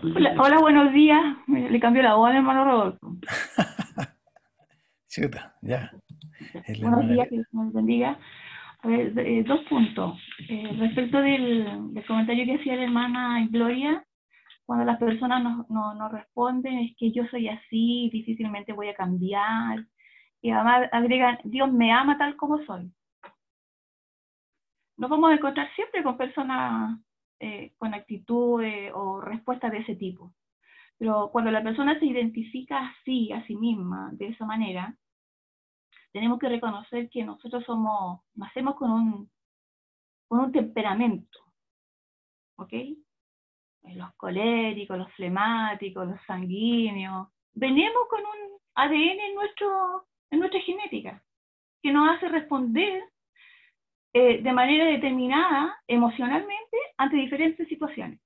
Hola, buenos días. Le cambió la voz al hermano Rodolfo. Chuta, ya. Buenos días, que Dios nos bendiga. A ver, 2 puntos. Respecto del comentario que hacía la hermana Gloria, cuando las personas nos responden, es que yo soy así, difícilmente voy a cambiar. Y además agregan, Dios me ama tal como soy. Nos vamos a encontrar siempre con personas con actitudes o respuestas de ese tipo. Pero cuando la persona se identifica así, a sí misma, de esa manera, tenemos que reconocer que nosotros nacemos con un temperamento, ¿ok? Los coléricos, los flemáticos, los sanguíneos. Venimos con un ADN en nuestra genética, que nos hace responder de manera determinada, emocionalmente, ante diferentes situaciones.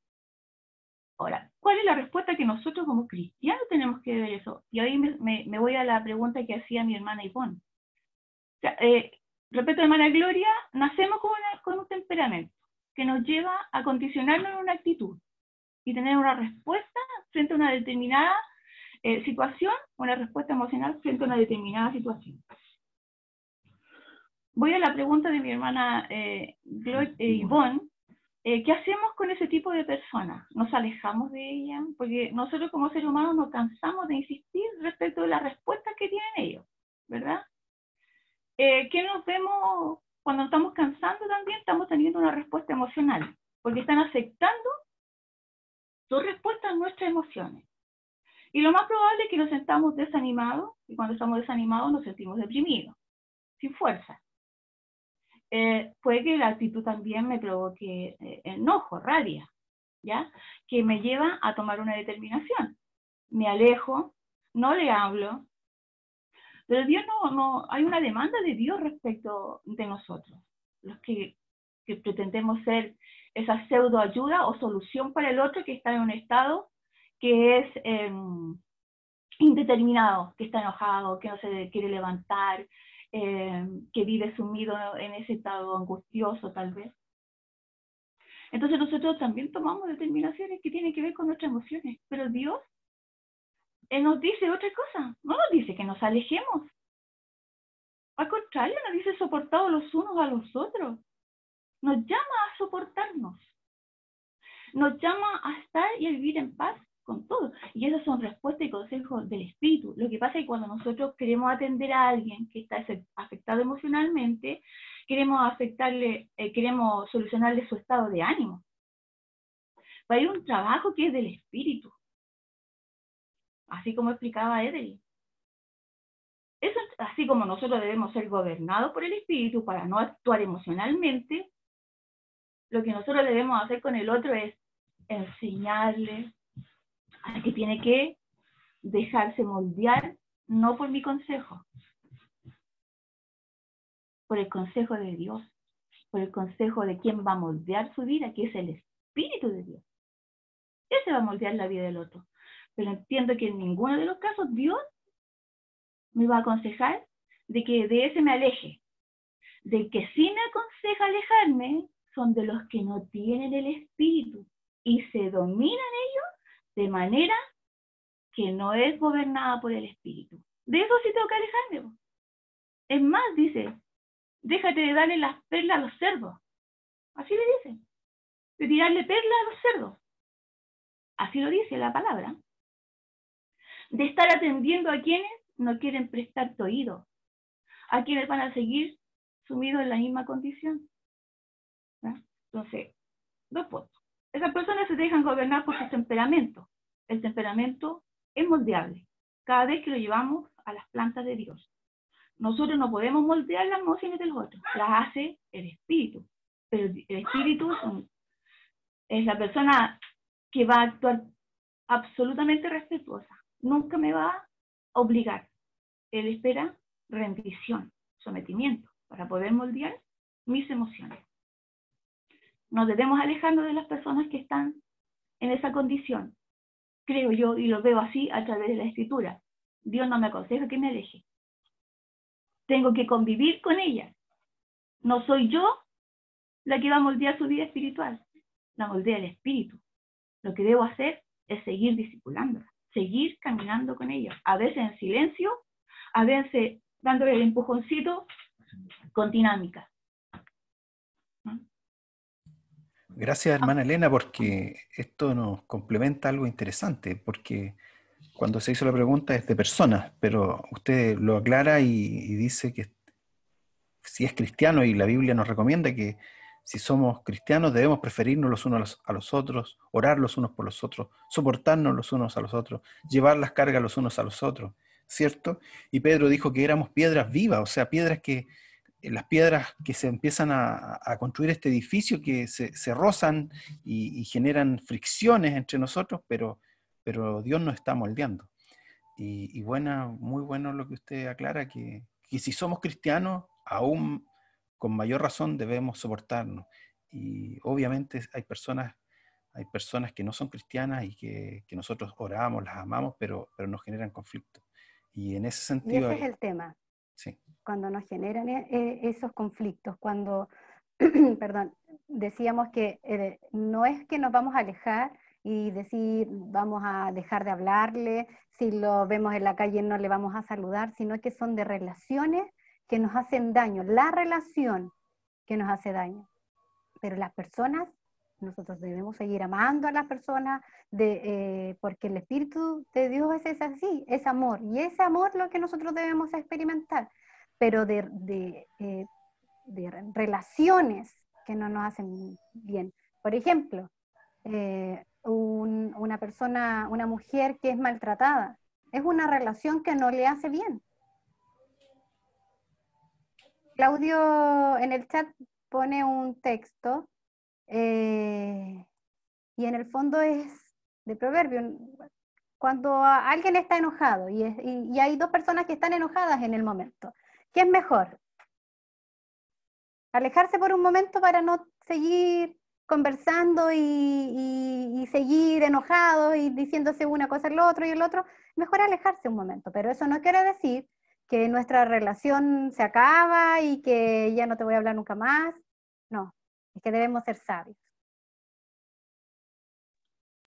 Ahora, ¿cuál es la respuesta que nosotros como cristianos tenemos que ver eso? Y ahí me voy a la pregunta que hacía mi hermana Ivonne. O sea, respecto a la hermana Gloria, nacemos con un temperamento que nos lleva a condicionarnos en una actitud y tener una respuesta frente a una determinada situación, una respuesta emocional frente a una determinada situación. Voy a la pregunta de mi hermana Ivonne. ¿Qué hacemos con ese tipo de personas? ¿Nos alejamos de ellas? Porque nosotros como seres humanos nos cansamos de insistir respecto de las respuestas que tienen ellos, ¿verdad? ¿Qué nos vemos cuando estamos cansando también? Estamos teniendo una respuesta emocional, porque están afectando sus respuestas a nuestras emociones. Y lo más probable es que nos sentamos desanimados, y cuando estamos desanimados nos sentimos deprimidos, sin fuerza. Puede que la actitud también me provoque enojo, rabia, ¿ya? Que me lleva a tomar una determinación. Me alejo, no le hablo, pero Dios hay una demanda de Dios respecto de nosotros, los que pretendemos ser esa pseudo ayuda o solución para el otro que está en un estado que es indeterminado, que está enojado, que no se quiere levantar, que vive sumido en ese estado angustioso tal vez. Entonces nosotros también tomamos determinaciones que tienen que ver con nuestras emociones, pero Dios nos dice otra cosa, no nos dice que nos alejemos. Al contrario, nos dice soportados los unos a los otros. Nos llama a soportarnos. Nos llama a estar y a vivir en paz con todo. Y esas son respuestas y consejos del Espíritu. Lo que pasa es que cuando nosotros queremos atender a alguien que está afectado emocionalmente, queremos solucionarle su estado de ánimo. Pero hay un trabajo que es del Espíritu. Así como explicaba Evelyn. Eso, así como nosotros debemos ser gobernados por el Espíritu para no actuar emocionalmente, lo que nosotros debemos hacer con el otro es enseñarle a que tiene que dejarse moldear, no por mi consejo, por el consejo de Dios, por el consejo de quien va a moldear su vida, que es el Espíritu de Dios. Ese va a moldear la vida del otro. Pero entiendo que en ninguno de los casos Dios me va a aconsejar de que de ese me aleje. Del que sí me aconseja alejarme son de los que no tienen el Espíritu y se dominan ellos de manera que no es gobernada por el Espíritu. De eso sí tengo que alejarme. Es más, dice, déjate de darle las perlas a los cerdos. Así le dice. De tirarle perlas a los cerdos. Así lo dice la palabra. De estar atendiendo a quienes no quieren prestar tu oído. A quienes van a seguir sumidos en la misma condición. ¿No? Entonces, 2 puntos. Esas personas se dejan gobernar por su temperamento. El temperamento es moldeable cada vez que lo llevamos a las plantas de Dios. Nosotros no podemos moldear las emociones de los otros, las hace el espíritu. Pero el espíritu es la persona que va a actuar absolutamente respetuosa. Nunca me va a obligar. Él espera rendición, sometimiento, para poder moldear mis emociones. Nos debemos alejarnos de las personas que están en esa condición. Creo yo, y lo veo así a través de la Escritura. Dios no me aconseja que me aleje. Tengo que convivir con ella. No soy yo la que va a moldear su vida espiritual. La moldea el Espíritu. Lo que debo hacer es seguir discipulándola, seguir caminando con ella. A veces en silencio, a veces dándole el empujoncito con dinámica. Gracias, hermana Elena, porque esto nos complementa algo interesante, porque cuando se hizo la pregunta es de personas, pero usted lo aclara y dice que si es cristiano, y la Biblia nos recomienda que si somos cristianos debemos preferirnos los unos a los otros, orar los unos por los otros, soportarnos los unos a los otros, llevar las cargas los unos a los otros, ¿cierto? Y Pedro dijo que éramos piedras vivas, o sea, las piedras que se empiezan a construir este edificio, que se rozan y generan fricciones entre nosotros, pero Dios nos está moldeando. Y muy bueno lo que usted aclara, que si somos cristianos, aún con mayor razón debemos soportarnos. Y obviamente hay personas que no son cristianas y que nosotros oramos, las amamos, pero nos generan conflictos. Y en ese sentido... Y ese es el tema. Sí. Cuando nos generan esos conflictos, cuando, perdón, decíamos que no es que nos vamos a alejar y decir vamos a dejar de hablarle, si lo vemos en la calle no le vamos a saludar, sino que son de relaciones que nos hacen daño, la relación que nos hace daño. Pero las personas, nosotros debemos seguir amando a las personas, porque el Espíritu de Dios es así, es amor, y ese amor es lo que nosotros debemos experimentar, pero de relaciones que no nos hacen bien. Por ejemplo, una persona, una mujer que es maltratada, es una relación que no le hace bien. Claudio en el chat pone un texto y en el fondo es de proverbio. Cuando alguien está enojado y hay dos personas que están enojadas en el momento, ¿qué es mejor? Alejarse por un momento para no seguir conversando y seguir enojados y diciéndose una cosa al otro y el otro. Mejor alejarse un momento, pero eso no quiere decir que nuestra relación se acaba y que ya no te voy a hablar nunca más. No, es que debemos ser sabios.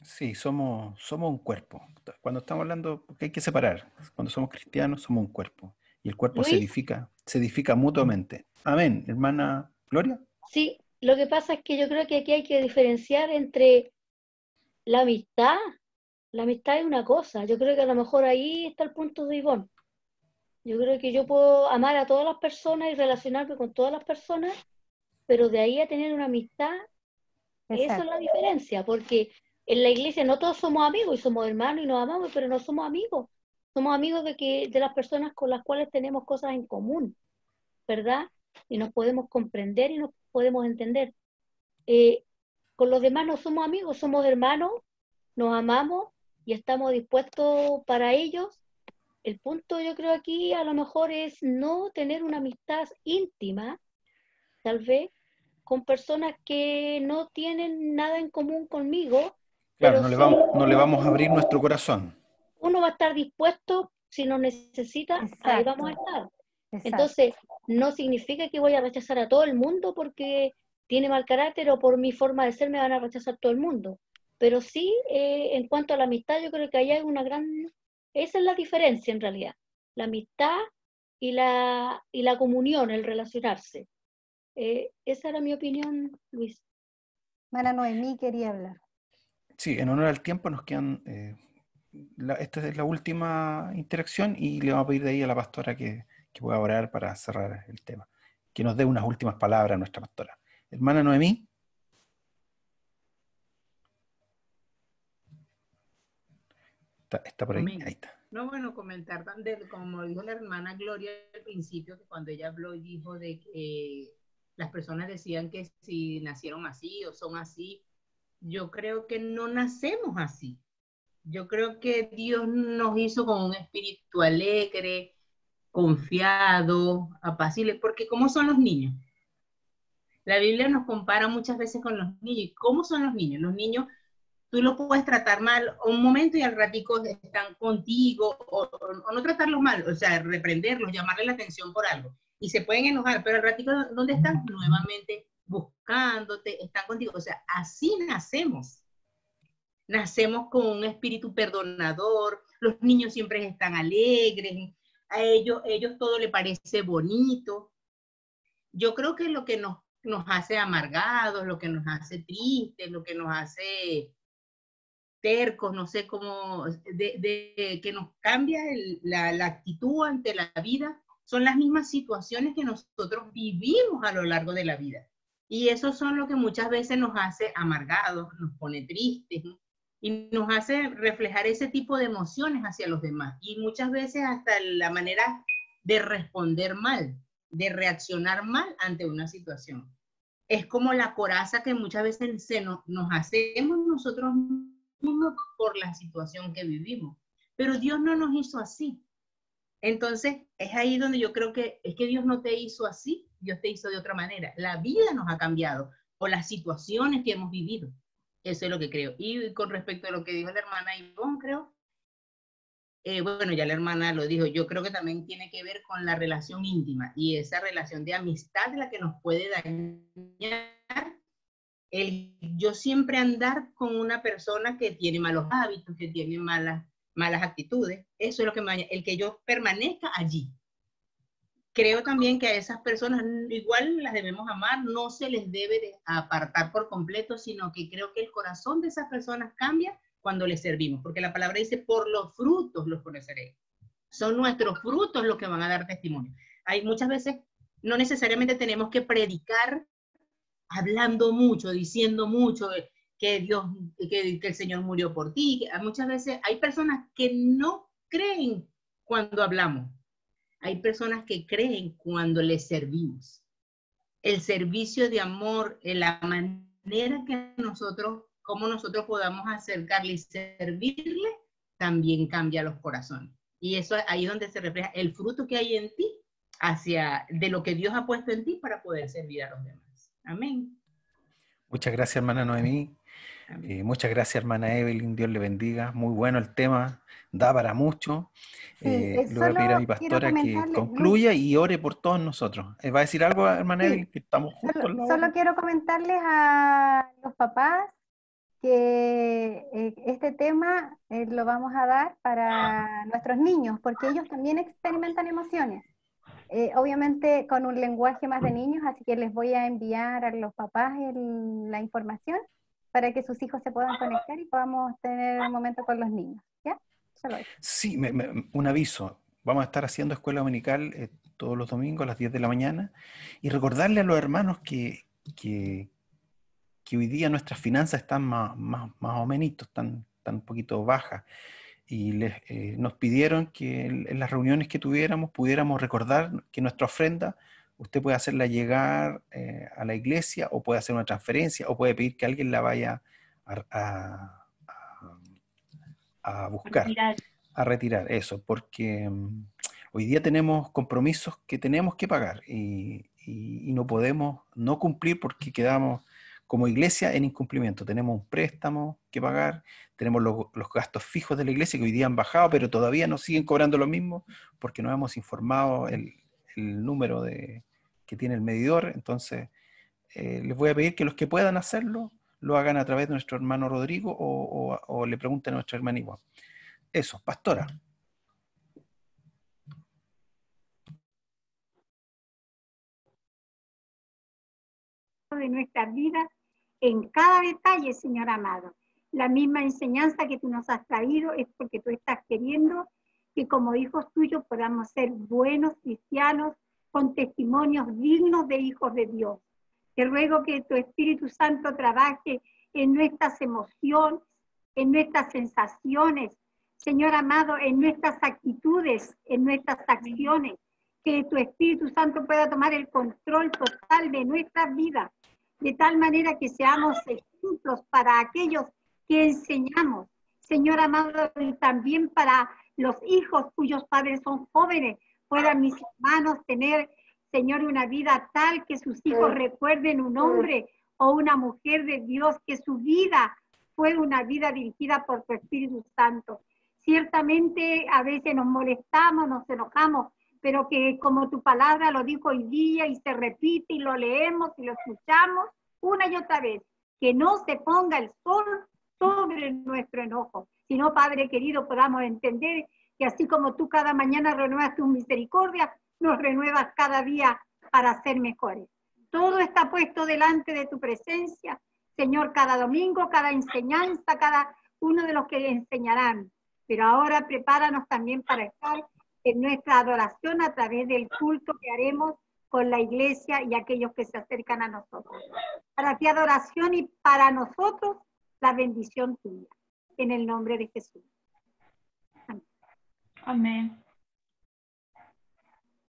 Sí, somos un cuerpo. Cuando estamos hablando, porque hay que separar. Cuando somos cristianos, somos un cuerpo. Y el cuerpo se edifica mutuamente. Amén, hermana Gloria. Sí, lo que pasa es que yo creo que aquí hay que diferenciar entre la amistad. La amistad es una cosa. Yo creo que a lo mejor ahí está el punto de Ivonne. Yo creo que yo puedo amar a todas las personas y relacionarme con todas las personas, pero de ahí a tener una amistad, Esa es la diferencia, porque en la iglesia no todos somos amigos y somos hermanos y nos amamos, pero no somos amigos. Somos amigos de las personas con las cuales tenemos cosas en común, ¿verdad? Y nos podemos comprender y nos podemos entender. Con los demás no somos amigos, somos hermanos, nos amamos y estamos dispuestos para ellos. El punto yo creo aquí a lo mejor es no tener una amistad íntima, tal vez, con personas que no tienen nada en común conmigo. Claro, no le vamos a abrir nuestro corazón. Uno va a estar dispuesto, si nos necesita, ahí vamos a estar. Entonces, no significa que voy a rechazar a todo el mundo porque tiene mal carácter o por mi forma de ser me van a rechazar todo el mundo. Pero sí, en cuanto a la amistad, yo creo que ahí hay una gran... Esa es la diferencia en realidad. La amistad y la comunión, el relacionarse. Esa era mi opinión, Luis. Mana Noemí quería hablar. Sí, en honor al tiempo nos quedan... esta es la última interacción y le vamos a pedir de ahí a la pastora que pueda orar para cerrar el tema. Que nos dé unas últimas palabras a nuestra pastora. Hermana Noemí. Está por ahí. Amén. Ahí está. No, bueno, comentar como dijo la hermana Gloria al principio, que cuando ella habló y dijo de que las personas decían que si nacieron así o son así, yo creo que no nacemos así. Yo creo que Dios nos hizo con un espíritu alegre, confiado, apacible, porque ¿cómo son los niños? La Biblia nos compara muchas veces con los niños. ¿Y cómo son los niños? Los niños, tú los puedes tratar mal un momento y al ratico están contigo, o no tratarlos mal, o sea, reprenderlos, llamarle la atención por algo. Y se pueden enojar, pero al ratico, ¿dónde están? Nuevamente buscándote, están contigo. O sea, así nacemos. Nacemos con un espíritu perdonador, los niños siempre están alegres, a ellos todo les parece bonito. Yo creo que lo que nos hace amargados, lo que nos hace tristes, lo que nos hace tercos, no sé cómo, que nos cambia la actitud ante la vida, son las mismas situaciones que nosotros vivimos a lo largo de la vida. Y eso son lo que muchas veces nos hace amargados, nos pone tristes, ¿no? Y nos hace reflejar ese tipo de emociones hacia los demás. Y muchas veces hasta la manera de responder mal, de reaccionar mal ante una situación. Es como la coraza que muchas veces nos hacemos nosotros mismos por la situación que vivimos. Pero Dios no nos hizo así. Entonces, es ahí donde yo creo que es que Dios no te hizo así, Dios te hizo de otra manera. La vida nos ha cambiado por las situaciones que hemos vivido. Eso es lo que creo. Y con respecto a lo que dijo la hermana Ivonne, creo, bueno, ya la hermana lo dijo, yo creo que también tiene que ver con la relación íntima y esa relación de amistad la que nos puede dañar. Yo siempre andar con una persona que tiene malos hábitos, que tiene malas actitudes, eso es lo que me daña, el que yo permanezca allí. Creo también que a esas personas igual las debemos amar, no se les debe de apartar por completo, sino que creo que el corazón de esas personas cambia cuando les servimos, porque la palabra dice, por los frutos los conoceréis. Son nuestros frutos los que van a dar testimonio. Hay muchas veces, no necesariamente tenemos que predicar hablando mucho, diciendo mucho, que el Señor murió por ti. Muchas veces hay personas que no creen cuando hablamos. Hay personas que creen cuando les servimos. El servicio de amor, la manera que cómo nosotros podamos acercarle y servirle, también cambia los corazones. Y eso ahí es donde se refleja el fruto que hay en ti, de lo que Dios ha puesto en ti para poder servir a los demás. Amén. Muchas gracias, hermana Noemí. Muchas gracias, hermana Evelyn. Dios le bendiga. Muy bueno el tema. Da para mucho. Le voy a pedir a mi pastora que concluya y ore por todos nosotros. ¿Va a decir algo, hermana Evelyn? Que estamos justo en la hora. Solo quiero comentarles a los papás que este tema lo vamos a dar para nuestros niños, porque ellos también experimentan emociones. Obviamente con un lenguaje más de niños, así que les voy a enviar a los papás la información para que sus hijos se puedan conectar y podamos tener un momento con los niños. ¿Ya? Solo eso. Sí, un aviso. Vamos a estar haciendo escuela dominical todos los domingos a las 10 de la mañana y recordarle a los hermanos que hoy día nuestras finanzas están más o menos, están un poquito bajas. Y nos pidieron que en las reuniones que tuviéramos pudiéramos recordar que nuestra ofrenda usted puede hacerla llegar a la iglesia o puede hacer una transferencia o puede pedir que alguien la vaya a buscar, a retirar eso, porque hoy día tenemos compromisos que tenemos que pagar y no podemos no cumplir porque quedamos como iglesia en incumplimiento. Tenemos un préstamo que pagar, tenemos los gastos fijos de la iglesia que hoy día han bajado, pero todavía nos siguen cobrando lo mismo porque no hemos informado el número que tiene el medidor. Entonces, les voy a pedir que los que puedan hacerlo, lo hagan a través de nuestro hermano Rodrigo o le pregunten a nuestra hermana Ivonne. Eso, pastora. De nuestra vida en cada detalle, Señor amado. La misma enseñanza que tú nos has traído es porque tú estás queriendo que como hijos tuyos podamos ser buenos cristianos con testimonios dignos de hijos de Dios. Te ruego que tu Espíritu Santo trabaje en nuestras emociones, en nuestras sensaciones. Señor amado, en nuestras actitudes, en nuestras acciones, que tu Espíritu Santo pueda tomar el control total de nuestras vidas, de tal manera que seamos ejemplos para aquellos que enseñamos. Señor amado, y también para los hijos cuyos padres son jóvenes, puedan mis hermanos tener, Señor, una vida tal que sus hijos recuerden un hombre o una mujer de Dios, que su vida fue una vida dirigida por tu Espíritu Santo. Ciertamente a veces nos molestamos, nos enojamos, pero que como tu palabra lo dijo hoy día y se repite y lo leemos y lo escuchamos una y otra vez, que no se ponga el sol sobre nuestro enojo, sino, Padre querido, podamos entender que así como tú cada mañana renuevas tu misericordia, nos renuevas cada día para ser mejores. Todo está puesto delante de tu presencia, Señor, cada domingo, cada enseñanza, cada uno de los que enseñarán. Pero ahora prepáranos también para estar en nuestra adoración a través del culto que haremos con la iglesia y aquellos que se acercan a nosotros. Para ti adoración y para nosotros la bendición tuya. En el nombre de Jesús. Amén. Amén.